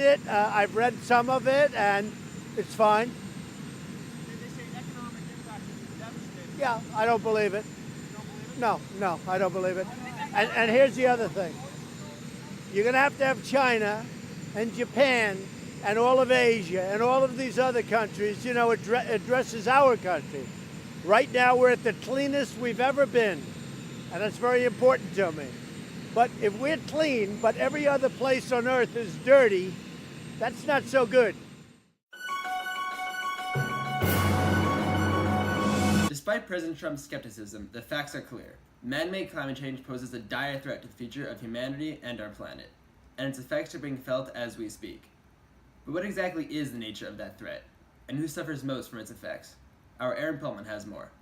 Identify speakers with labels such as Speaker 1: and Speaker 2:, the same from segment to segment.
Speaker 1: it. I've read some of it, and it's fine.
Speaker 2: They say economic impact is devastating.
Speaker 1: Yeah, I don't believe it.
Speaker 2: You don't believe it?
Speaker 1: No, I don't believe it. And here's the other thing. You're going to have China and Japan and all of Asia and all of these other countries, addresses our country. Right now, we're at the cleanest we've ever been, and that's very important to me. But if we're clean, but every other place on earth is dirty, that's not so good.
Speaker 3: Despite President Trump's skepticism, the facts are clear. Man-made climate change poses a dire threat to the future of humanity and our planet, and its effects are being felt as we speak. But what exactly is the nature of that threat, and who suffers most from its effects? Our Aaron Pellman has more.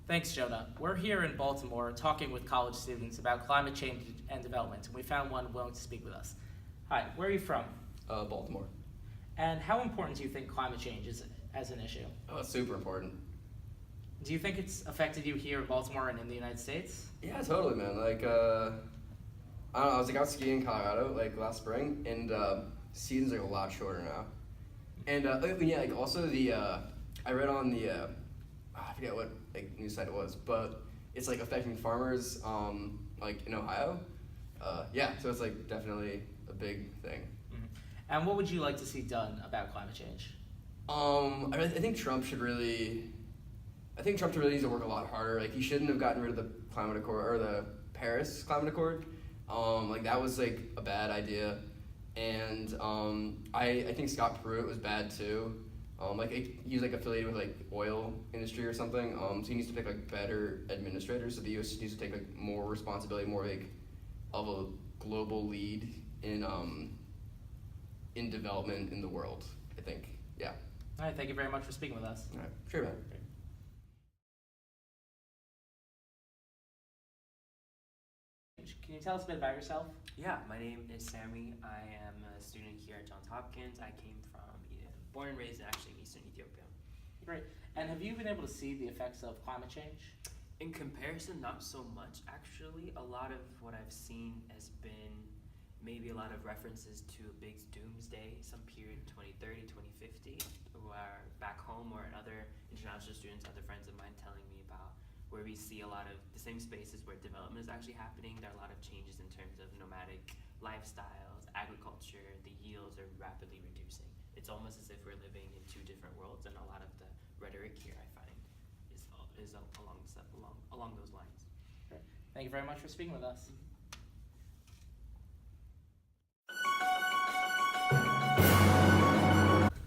Speaker 4: Thanks, Jonah. We're here in Baltimore talking with college students about climate change and development, and we found one willing to speak with us. Hi, where are you from?
Speaker 5: Baltimore.
Speaker 4: And how important do you think climate change is as an issue?
Speaker 5: Oh, it's super important.
Speaker 4: Do you think it's affected you here in Baltimore and in the United States?
Speaker 5: Yeah, totally, man. I don't know, I was out skiing in Colorado last spring, and season's a lot shorter now. And also I read on the I forget what news site it was, but it's affecting farmers in Ohio. So it's definitely a big thing.
Speaker 4: Mm-hmm. And what would you like to see done about climate change?
Speaker 5: I think Trump should really needs to work a lot harder. He shouldn't have gotten rid of the climate accord or the Paris Climate Accord. That was a bad idea, and I think Scott Pruitt was bad too. He was affiliated with oil industry or something. So he needs to pick better administrators. So the U.S. needs to take more responsibility, more of a global lead in development in the world. I think, yeah.
Speaker 4: All right, thank you very much for speaking with us.
Speaker 5: All right, sure, man.
Speaker 4: Can you tell us a bit about yourself?
Speaker 6: Yeah, my name is Sammy. I am a student here at Johns Hopkins. I came from born and raised actually in Eastern Ethiopia.
Speaker 4: Great. And have you been able to see the effects of climate change?
Speaker 6: In comparison, not so much actually. A lot of what I've seen has been maybe a lot of references to a big doomsday, some period in 2030, 2050, where back home or other international students, other friends of mine telling me about where we see a lot of the same spaces where development is actually happening. There are a lot of changes in terms of nomadic lifestyles, agriculture, the yields are rapidly reducing. It's almost as if we're living in two different worlds, and a lot of the rhetoric here I find is along those lines.
Speaker 4: Great. Thank you very much for speaking with us.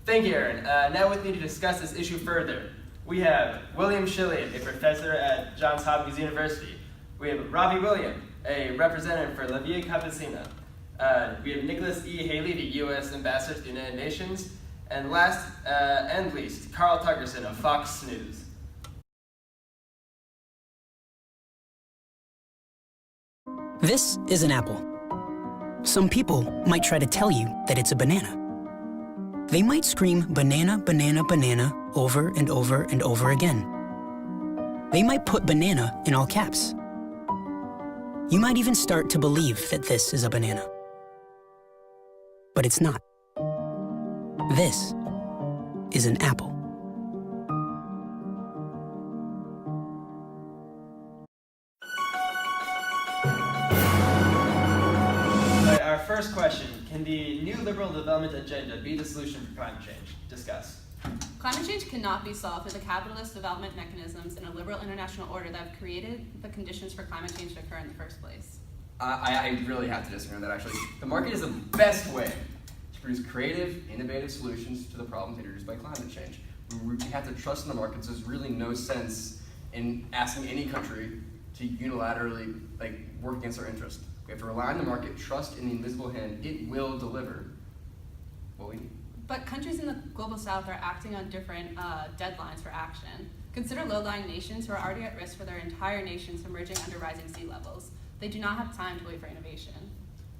Speaker 3: Thank you, Aaron. Now with me to discuss this issue further, we have William Schillian, a professor at Johns Hopkins University. We have Robbie William, a representative for La Via Campesina. We have Nicholas E. Haley, the U.S. Ambassador to the United Nations. And last and least, Carl Tuggerson of Fox News.
Speaker 7: This is an apple. Some people might try to tell you that it's a banana. They might scream banana, banana, banana over and over and over again. They might put banana in all caps. You might even start to believe that this is a banana. But it's not. This is an apple.
Speaker 3: Right, our first question, can the new liberal development agenda be the solution for climate change? Discuss.
Speaker 8: Climate change cannot be solved through the capitalist development mechanisms and a liberal international order that have created the conditions for climate change to occur in the first place.
Speaker 5: I really have to disagree on that, actually. The market is the best way to produce creative, innovative solutions to the problems introduced by climate change. We have to trust in the markets. There's really no sense in asking any country to unilaterally work against our interest. We have to rely on the market, trust in the invisible hand. It will deliver what we need.
Speaker 8: But countries in the global south are acting on different deadlines for action. Consider low-lying nations who are already at risk for their entire nation submerging under rising sea levels. They do not have time to wait for innovation.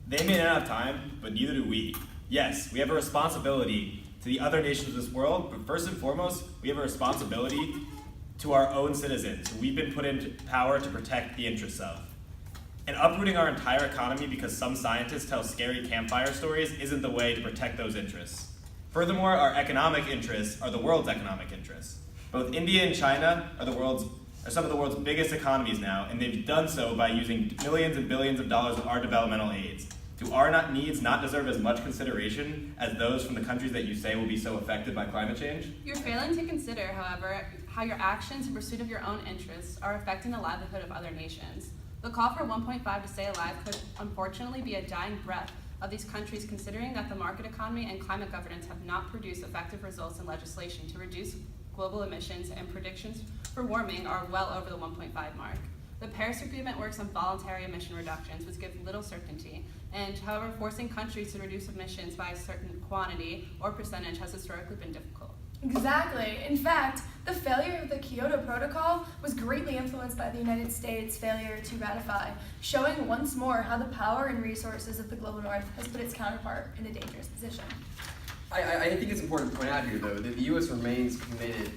Speaker 9: They may not have time, but neither do we. Yes, we have a responsibility to the other nations of this world, but first and foremost, we have a responsibility to our own citizens, who we've been put into power to protect the interests of. And uprooting our entire economy because some scientists tell scary campfire stories isn't the way to protect those interests. Furthermore, our economic interests are the world's economic interests. Both India and China are some of the world's biggest economies now, and they've done so by using millions and billions of dollars of our developmental aids. Do our needs not deserve as much consideration as those from the countries that you say will be so affected by climate change?
Speaker 8: You're failing to consider, however, how your actions in pursuit of your own interests are affecting the livelihood of other nations. The call for 1.5 to stay alive could unfortunately be a dying breath of these countries, considering that the market economy and climate governance have not produced effective results in legislation to reduce global emissions, and predictions for warming are well over the 1.5 mark. The Paris Agreement works on voluntary emission reductions, which give little certainty, and however, forcing countries to reduce emissions by a certain quantity or percentage has historically been difficult.
Speaker 10: Exactly. In fact, the failure of the Kyoto Protocol was greatly influenced by the United States' failure to ratify, showing once more how the power and resources of the global north has put its counterpart in a dangerous position.
Speaker 5: I think it's important to point out here, though, that the U.S. remains committed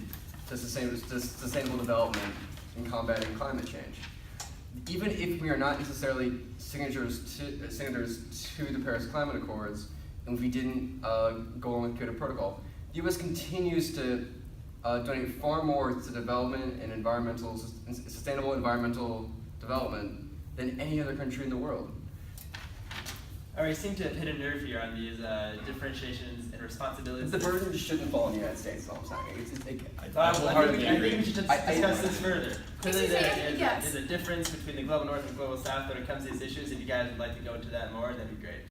Speaker 5: to sustainable development in combating climate change. Even if we are not necessarily signators to the Paris Climate Accords, and if we didn't go on with the Kyoto Protocol, the U.S. continues to donate far more to development and sustainable environmental development than any other country in the world.
Speaker 3: All right, you seem to have hit a nerve here on these differentiations and responsibilities.
Speaker 5: The burden shouldn't fall on the United States, is all I'm saying.
Speaker 3: I think we should discuss this further. Clearly,
Speaker 10: Yes.
Speaker 3: there's a difference between the global north and global south when it comes to these issues. If you guys would like to go into that more, that'd be great.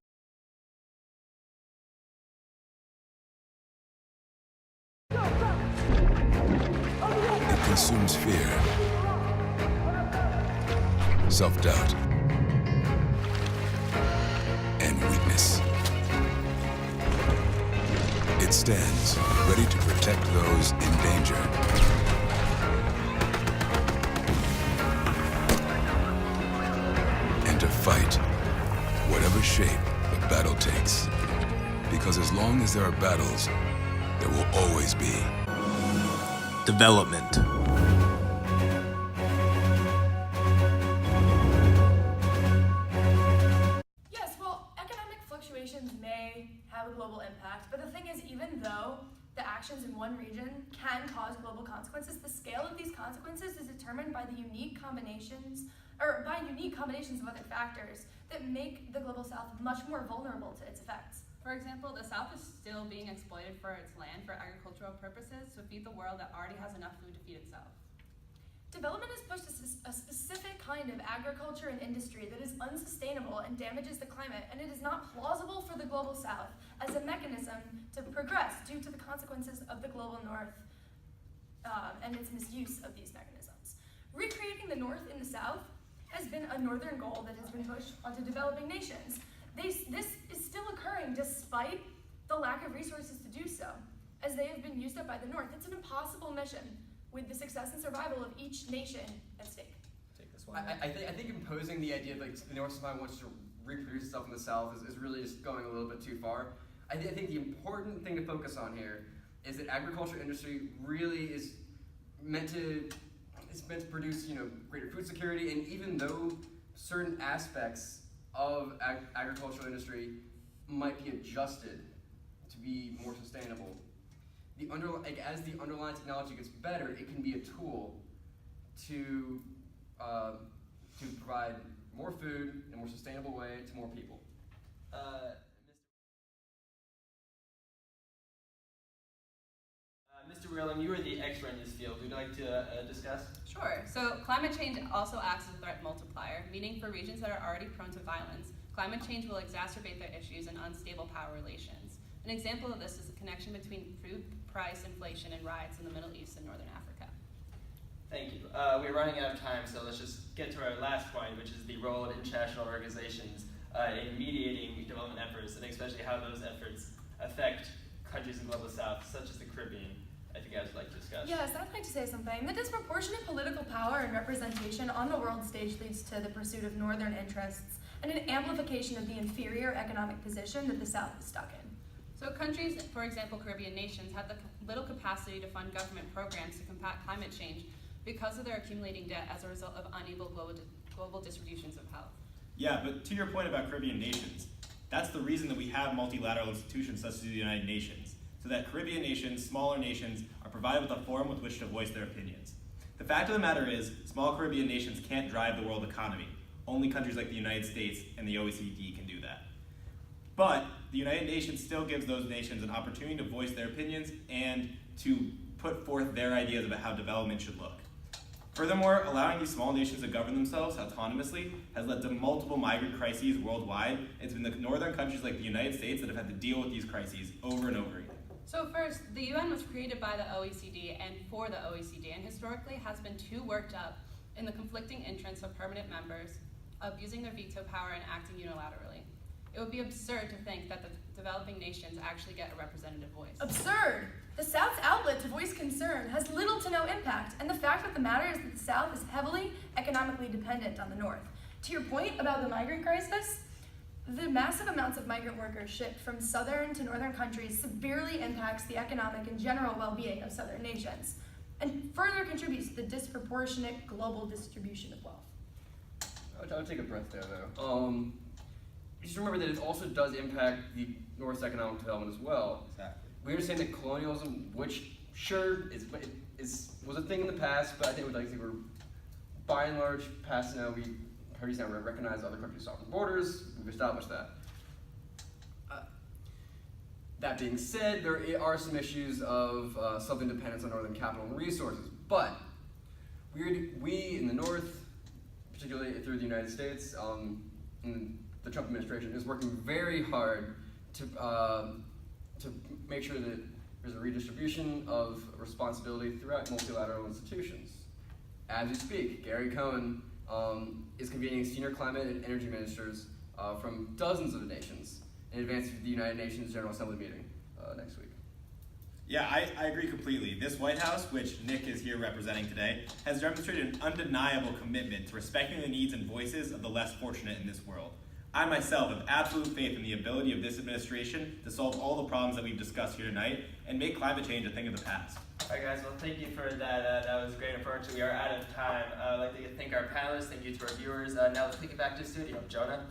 Speaker 11: It consumes fear, self-doubt, and weakness. It stands ready to protect those in danger. And to fight whatever shape the battle takes. Because as long as there are battles, there will always be development.
Speaker 10: Yes, well, economic fluctuations may have a global impact, but the thing is, even though the actions in one region can cause global consequences, the scale of these consequences is determined by the unique combinations of other factors that make the global south much more vulnerable to its effects.
Speaker 8: For example, the South is still being exploited for its land for agricultural purposes to feed the world that already has enough food to feed itself.
Speaker 10: Development has pushed a specific kind of agriculture and industry that is unsustainable and damages the climate, and it is not plausible for the global south as a mechanism to progress due to the consequences of the global north and its misuse of these mechanisms. Recreating the north in the south has been a northern goal that has been pushed onto developing nations. This is still occurring despite the lack of resources to do so, as they have been used up by the north. It's an impossible mission with the success and survival of each nation at stake.
Speaker 3: Take this one.
Speaker 5: I think imposing the idea that the North somehow wants to reproduce itself in the South is really just going a little bit too far. I think the important thing to focus on here is that agriculture industry really is meant to produce greater food security, and even though certain aspects of agricultural industry might be adjusted to be more sustainable, as the underlying technology gets better, it can be a tool to provide more food in a more sustainable way to more people.
Speaker 3: Mr. Riehlum, you are the expert in this field. Would you like to discuss?
Speaker 8: Sure. So climate change also acts as a threat multiplier, meaning for regions that are already prone to violence, climate change will exacerbate their issues and unstable power relations. An example of this is the connection between food price inflation and riots in the Middle East and Northern Africa.
Speaker 3: Thank you. We're running out of time, so let's just get to our last point, which is the role of international organizations in mediating development efforts, and especially how those efforts affect countries in the Global South, such as the Caribbean. I think you guys would like to discuss.
Speaker 10: Yes, I'd like to say something. The disproportionate political power and representation on the world stage leads to the pursuit of northern interests and an amplification of the inferior economic position that the South is stuck in.
Speaker 8: So countries, for example, Caribbean nations, have the little capacity to fund government programs to combat climate change because of their accumulating debt as a result of unequal global distributions of health.
Speaker 9: Yeah, but to your point about Caribbean nations, that's the reason that we have multilateral institutions such as the United Nations, so that Caribbean nations, smaller nations, are provided with a forum with which to voice their opinions. The fact of the matter is, small Caribbean nations can't drive the world economy. Only countries like the United States and the OECD can do that. But the United Nations still gives those nations an opportunity to voice their opinions and to put forth their ideas about how development should look. Furthermore, allowing these small nations to govern themselves autonomously has led to multiple migrant crises worldwide. It's been the northern countries like the United States that have had to deal with these crises over and over again.
Speaker 8: So first, the UN was created by the OECD and for the OECD, and historically has been too worked up in the conflicting interests of permanent members, abusing their veto power and acting unilaterally. It would be absurd to think that the developing nations actually get a representative voice.
Speaker 10: Absurd! The South's outlet to voice concern has little to no impact, and the fact of the matter is that the South is heavily economically dependent on the North. To your point about the migrant crisis, the massive amounts of migrant workers shipped from southern to northern countries severely impacts the economic and general well-being of southern nations, and further contributes to the disproportionate global distribution of wealth.
Speaker 5: I would take a breath there, though. Just remember that it also does impact the North's economic development as well.
Speaker 9: Exactly.
Speaker 5: We understand that colonialism, which sure was a thing in the past, but I think we're by and large past now. Parties now recognize other countries' sovereign borders. We've established that. That being said, there are some issues of southern dependence on northern capital and resources, but we in the North, particularly through the United States, and the Trump administration is working very hard to make sure that there's a redistribution of responsibility throughout multilateral institutions. As we speak, Gary Cohn is convening senior climate and energy ministers from dozens of nations in advance of the United Nations General Assembly meeting next week.
Speaker 9: Yeah, I agree completely. This White House, which Nick is here representing today, has demonstrated an undeniable commitment to respecting the needs and voices of the less fortunate in this world. I myself have absolute faith in the ability of this administration to solve all the problems that we've discussed here tonight and make climate change a thing of the past.
Speaker 3: All right, guys, well, thank you for that. That was great. Unfortunately, we are out of time. I'd like to thank our panelists. Thank you to our viewers. Now let's take it back to the studio. Jonah?